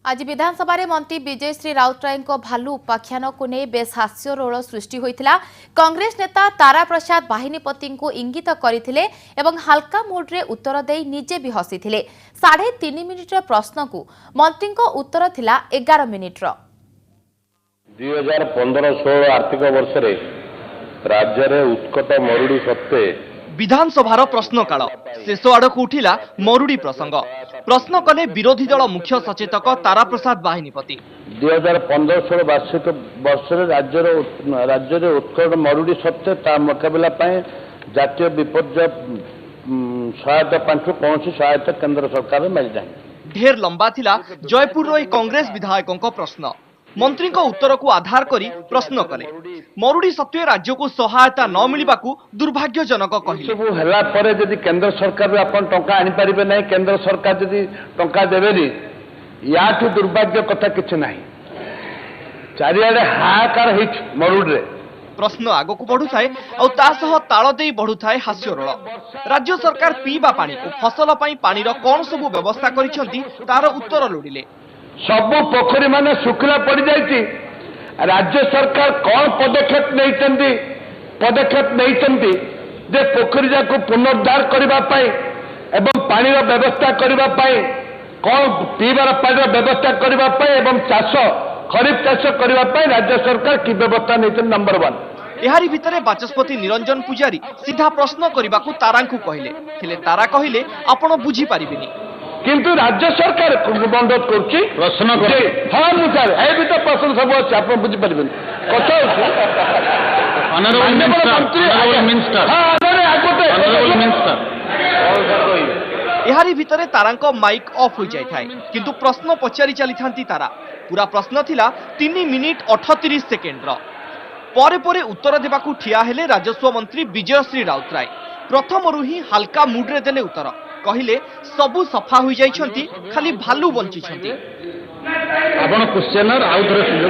आज विधानसभा रे मंत्री विजयश्री राउतराय भालू उपाख्यान को नहीं बेस हास्यरोल सृष्टि होता। कांग्रेस नेता तारा प्रसाद बाहिनीपति को इंगित करते हल्का मुड्रे उत्तर दे निजे भी हसी 3.5 मिनिट्र प्रश्न को मंत्री उत्तर थिला 11 मिनिट्र। 2015-16 आर्थिक वर्ष राज्य में उत्कट मरुड़ी सत्वे विधानसभार प्रश्नकाल शेष आड़क उठिला मरुड़ी प्रसंग। प्रश्न कले विरोधी दल मुख्य सचेतक तारा प्रसाद बाहिनीपति। 2015-16 वार्षिक वर्ष राज्य में उत्कट मरुड़ी सत्वे मुकाबला जातीय विपर्य सहायता पांचु कौन सहायता केंद्र सरकार मिल जाए। ढेर लंबा थिला जयपुर कांग्रेस विधायकों प्रश्न। मंत्री उत्तर को आधार करी प्रश्न कले मरुड़ी सत्वे राज्य को सहायता न मिलवा दुर्भाग्यजनक कहले। यदि केंद्र सरकार अपन टंका आनी पारिबे नहीं, केंद्र सरकार यदि टंका देबेनी याठू दुर्भाग्य कथा किछि नहीं। चारिआडे हाहाकार हिच मरुड़ी प्रश्न आग को बढ़ु थाए और ताल दे बढ़ु थाए हास्यरोल। राज्य सरकार पीवा पानी और फसल पानीर कौन सबु व्यवस्था करिसेंती तार उत्तर लोड़िले। सबु पोखरी माने सुखला पड़ जाइए। राज्य सरकार कौन पदक्षेप नहीं जे पोखरी जाको पुनरुद्धार करने एवं पानी व्यवस्था करने कौन पीबार पानी व्यवस्था करने चाष खरीफ चाष करने राज्य सरकार की व्यवस्था नहीं। नंबर 1 एहारी भितरे बाचस्पति निरंजन पुजारी सीधा प्रश्न करने को तारा कहले। तारा कहले आपण बुझी पारिबेनी किंतु राज्य सरकार अनुरोध करुच्ची प्रश्न हाँ मुझे भी तो प्रश्न सब अच्छे आप बुझीपर कथा एहारी भितरे तारांको माइक ऑफ हो जाए किंतु प्रश्न पचारि चली थांती तारा। पूरा प्रश्न थिला 3 मिनिट 38 सेकेंड परे परे उत्तर देबाकू ठिया हेले राजस्व मंत्री विजयश्री राउतराय। प्रथमरु ही हल्का मुड्रे देले उत्तर। कहले सबु सफा हो जाइछंती खाली भालू बंचिछंती। आपण क्वेश्चनर आउथरे सुजो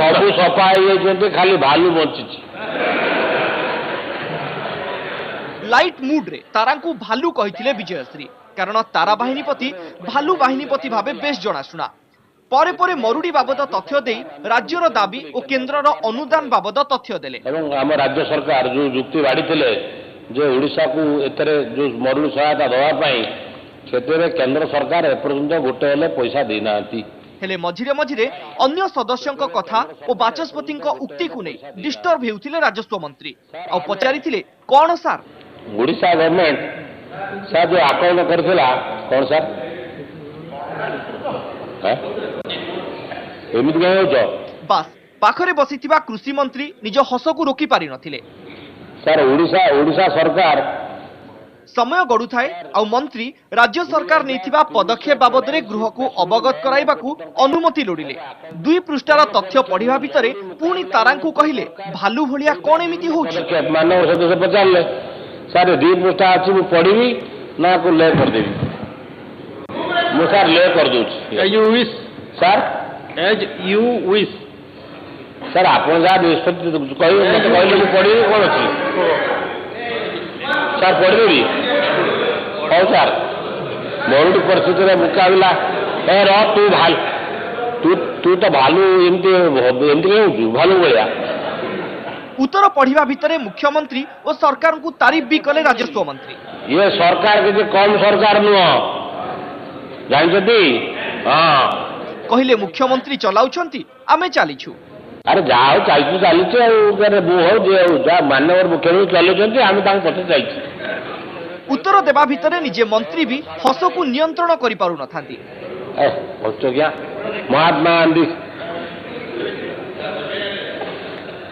सबु सफा हो जाइछंती खाली भालू बंचिछि। लाइट मुड्रे तारांकु भालू कहिथिले विजयश्री कारण तारा बाहिनीपति भालू बाहिनीपति भाबे बेस जणाशुना। परे परे मरुड़ी बाबद तथ्य दे राज्यर दाबी और केंद्रर अनुदान बाबद तथ्य देले। एवं हम राज्य सरकार जो जुक्ति बाड़ीथिले जो ओडिशा को एतरे जो मरुड़ी सहायता दवापाई से केंद्र सरकार एपर्यंत गोटे हेले पैसा देना हेले मझिरे मझिरे अन्य सदस्यों कथा और बाचस्पति उक्ति को नहीं डिस्टर्ब हेउथिले राजस्व मंत्री और पचारिथिले कौन सार ओडिशा गवर्नमेंट सार जो आकलन करथिला कौन सार एमिति कहो बस पाखरे बसिथिबा कृषि मंत्री निज हस को रोकी पारि नथिले। सर ओडिशा सरकार समय गड़ु थाए और मंत्री राज्य सरकार नैथिबा पदक्षेप बाबद रे गृह को अवगत कराइबाकू अनुमति लोडिले। 2 पृष्ठार तथ्य पढ़िबा भितरे पुणी तारांकू कहिले भालू भलिया कोन एमिति होउछि। मानव सदस्य पचारले सर 2 पृष्ठा अछि मु पढ़िबी ना को ले कर देबी मु सर ले कर दूछि as you wish sir as you wish sir आप निष्पत्ति कहले पढ़ी कौन अच्छी सर पढ़ी हाँ सर मरुड़ी परिस्थिति मुकाबला तू भाल तू तो भालू एमती भालू भाया। उत्तर पढ़िबा भितरे मुख्यमंत्री और सरकार को तारीफ भी कले राजस्व मंत्री। ये सरकार किसी कम सरकार नुह जानते हाँ कहले मुख्यमंत्री चलाउछंती आमे चलीछु। अरे जाओ चलती मानव मुख्यमंत्री चलुँच उत्तर देवा भितरे निजे मंत्री भी हस को नियंत्रण करि पारु नथांती। महात्मा गांधी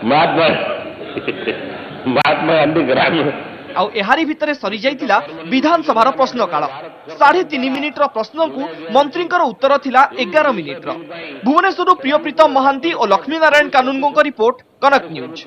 महात्मा गांधी ग्रामीण आउ एहारी भितरे सरी जाइतिला विधानसभार प्रश्नकाल। 3.5 मिनिट्र प्रश्न को मंत्रींकर उत्तर थिला 11 मिनिट्र। भुवनेश्वर प्रियप्रीतम महांती और लक्ष्मी नारायण कानूनगो रिपोर्ट कनक न्यूज।